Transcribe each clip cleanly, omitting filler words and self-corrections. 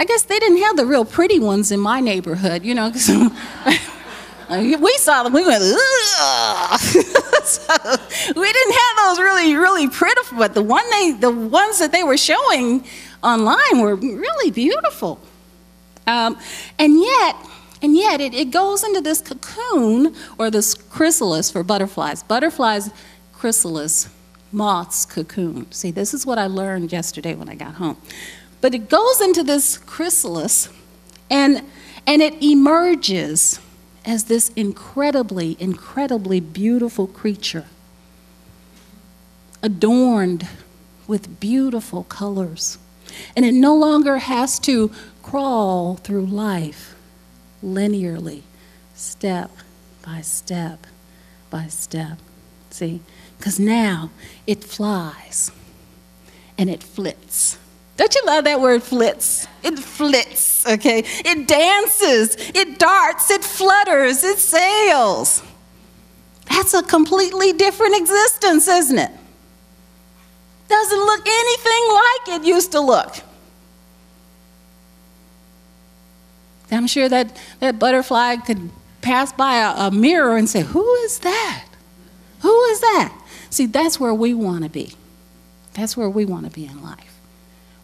I guess they didn't have the real pretty ones in my neighborhood, you know, 'cause we saw them, we went, ugh. So we didn't have those really, really pretty, but the ones that they were showing online were really beautiful. And yet it goes into this cocoon, or this chrysalis for butterflies. Butterflies, chrysalis, moths, cocoon. See, this is what I learned yesterday when I got home. But it goes into this chrysalis, and it emerges as this incredibly, incredibly beautiful creature, adorned with beautiful colors. And it no longer has to crawl through life linearly, step by step by step. See? Because now it flies and it flits. Don't you love that word, flits? It flits, okay? It dances, it darts, it flutters, it sails. That's a completely different existence, isn't it? Doesn't look anything like it used to look. I'm sure that butterfly could pass by a mirror and say, who is that? Who is that? See, that's where we want to be. That's where we want to be in life.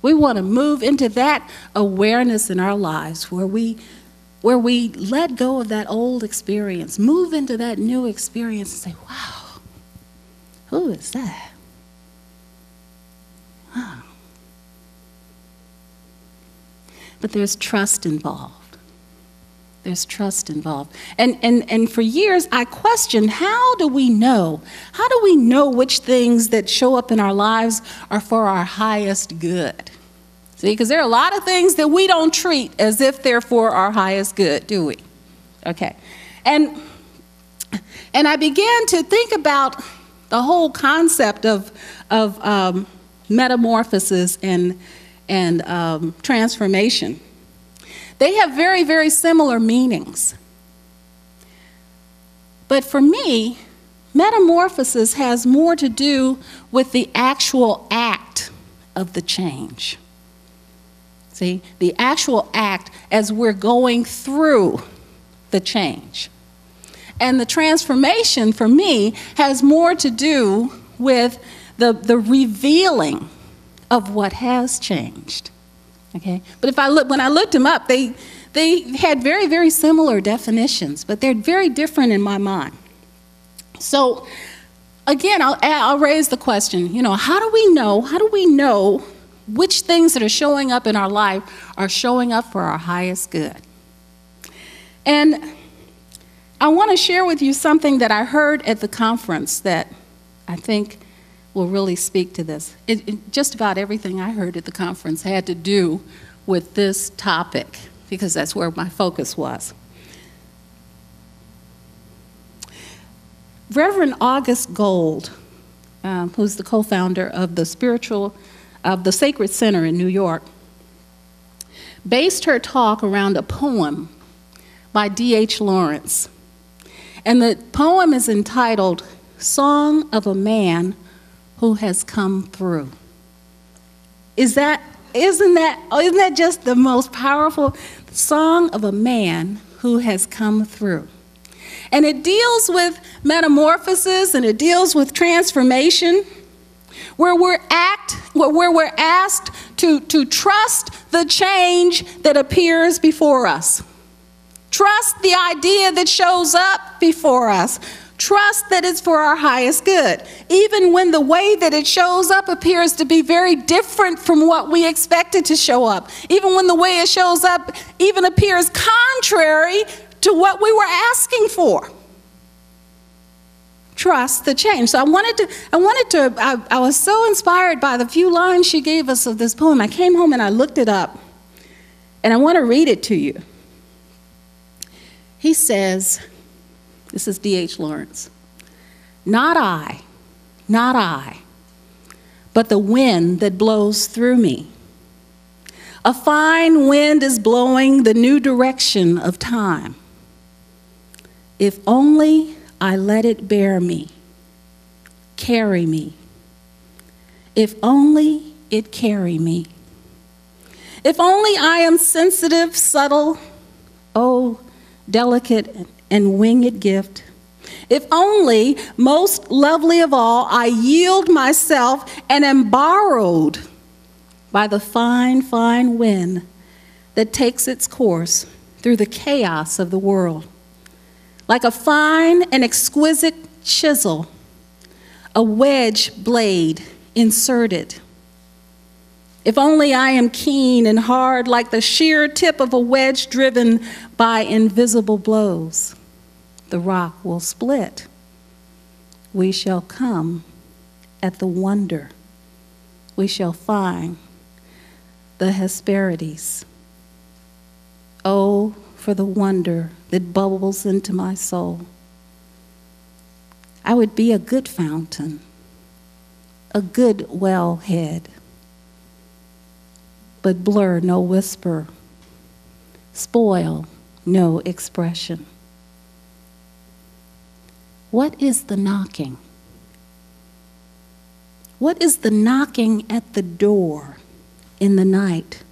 We want to move into that awareness in our lives where we let go of that old experience, move into that new experience and say, wow, who is that? Wow. But there's trust involved. There's trust involved. And for years, I questioned, how do we know? How do we know which things that show up in our lives are for our highest good? See, because there are a lot of things that we don't treat as if they're for our highest good, do we? Okay. And I began to think about the whole concept of metamorphosis and transformation. They have very, very similar meanings. But for me, metamorphosis has more to do with the actual act of the change. See, the actual act as we're going through the change. And the transformation, for me, has more to do with the revealing of what has changed. Okay, but when I looked them up, they had very, very similar definitions, but they're very different in my mind. So, again, I'll raise the question. You know, how do we know? How do we know which things that are showing up in our life are showing up for our highest good? And I want to share with you something that I heard at the conference that I think will really speak to this. Just about everything I heard at the conference had to do with this topic, because that's where my focus was. Reverend August Gold, who's the co-founder of the Sacred Center in New York, based her talk around a poem by D.H. Lawrence. And the poem is entitled, Song of a Man Who Has Come Through. Isn't that just the most powerful song of a man who has come through? And it deals with metamorphosis, and it deals with transformation, where we're asked to trust the change that appears before us. Trust the idea that shows up before us. Trust that it's for our highest good, even when the way that it shows up appears to be very different from what we expected to show up, even when the way it shows up even appears contrary to what we were asking for. Trust the change. So I was so inspired by the few lines she gave us of this poem. I came home and I looked it up, and I want to read it to you. He says, this is D.H. Lawrence, not I, but the wind that blows through me. A fine wind is blowing the new direction of time. If only I let it bear me, carry me. If only it carry me. If only I am sensitive, subtle, oh, delicate and winged gift. If only, most lovely of all, I yield myself and am borrowed by the fine, fine wind that takes its course through the chaos of the world. Like a fine and exquisite chisel, a wedge blade inserted. If only I am keen and hard like the sheer tip of a wedge driven by invisible blows, the rock will split. We shall come at the wonder. We shall find the Hesperides. Oh, for the wonder that bubbles into my soul. I would be a good fountain, a good wellhead, but blur no whisper, spoil no expression. What is the knocking? What is the knocking at the door in the night?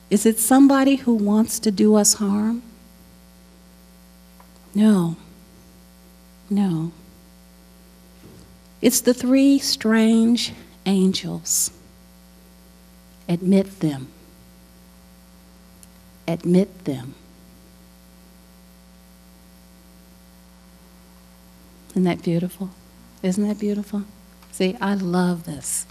Is it somebody who wants to do us harm? No. No. It's the three strange angels. Admit them. Admit them. Isn't that beautiful? Isn't that beautiful? See, I love this.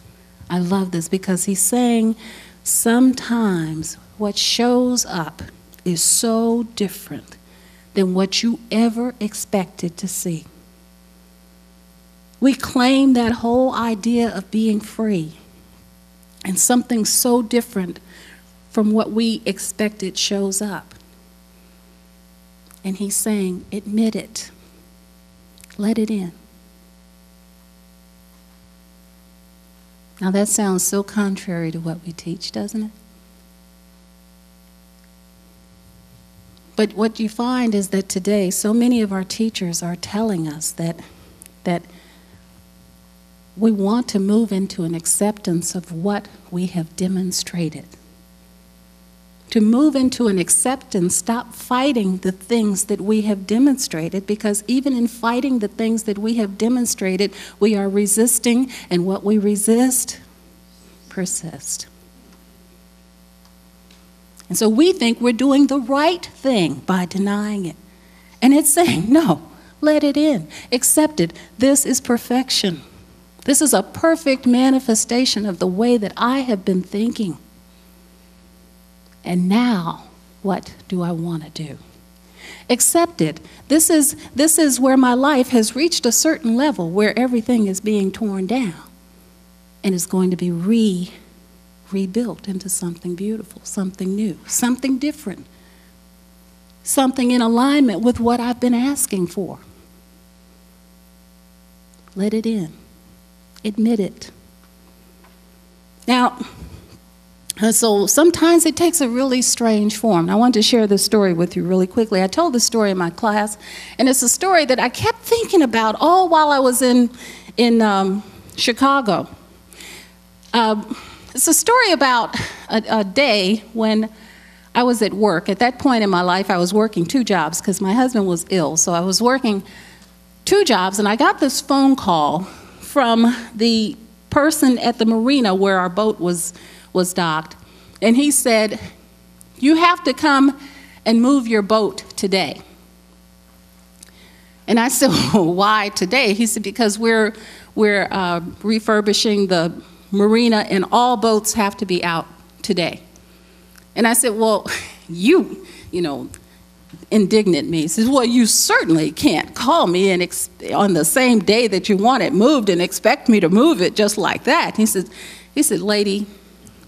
I love this because he's saying sometimes what shows up is so different than what you ever expected to see. We claim that whole idea of being free, and something so different from what we expected shows up. And he's saying, admit it. Let it in. Now that sounds so contrary to what we teach, doesn't it? But what you find is that today, so many of our teachers are telling us that we want to move into an acceptance of what we have demonstrated. To move into an acceptance, stop fighting the things that we have demonstrated, because even in fighting the things that we have demonstrated, we are resisting, and what we resist persists. And so we think we're doing the right thing by denying it. And it's saying, no, let it in, accept it. This is perfection. This is a perfect manifestation of the way that I have been thinking. And now, what do I want to do? Accept it. This is where my life has reached a certain level where everything is being torn down and is going to be rebuilt into something beautiful, something new, something different, something in alignment with what I've been asking for. Let it in. Admit it. Now, so sometimes it takes a really strange form. I wanted to share this story with you really quickly. I told this story in my class, and it's a story that I kept thinking about all while I was in Chicago. It's a story about a day when I was at work. At that point in my life, I was working 2 jobs because my husband was ill. So I was working 2 jobs, and I got this phone call from the person at the marina where our boat was docked. And he said, you have to come and move your boat today. And I said, well, why today? He said, because we're refurbishing the marina and all boats have to be out today. And I said, well, you know, indignant me. He says, well, you certainly can't call me and on the same day that you want it moved and expect me to move it just like that. He said, lady,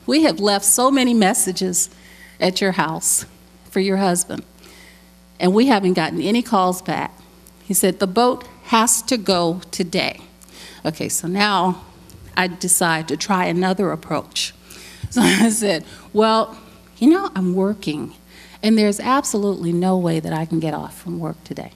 we have left so many messages at your house for your husband, and we haven't gotten any calls back. He said, the boat has to go today. Okay, so now I decide to try another approach. So I said, well, you know, I'm working, and there's absolutely no way that I can get off from work today.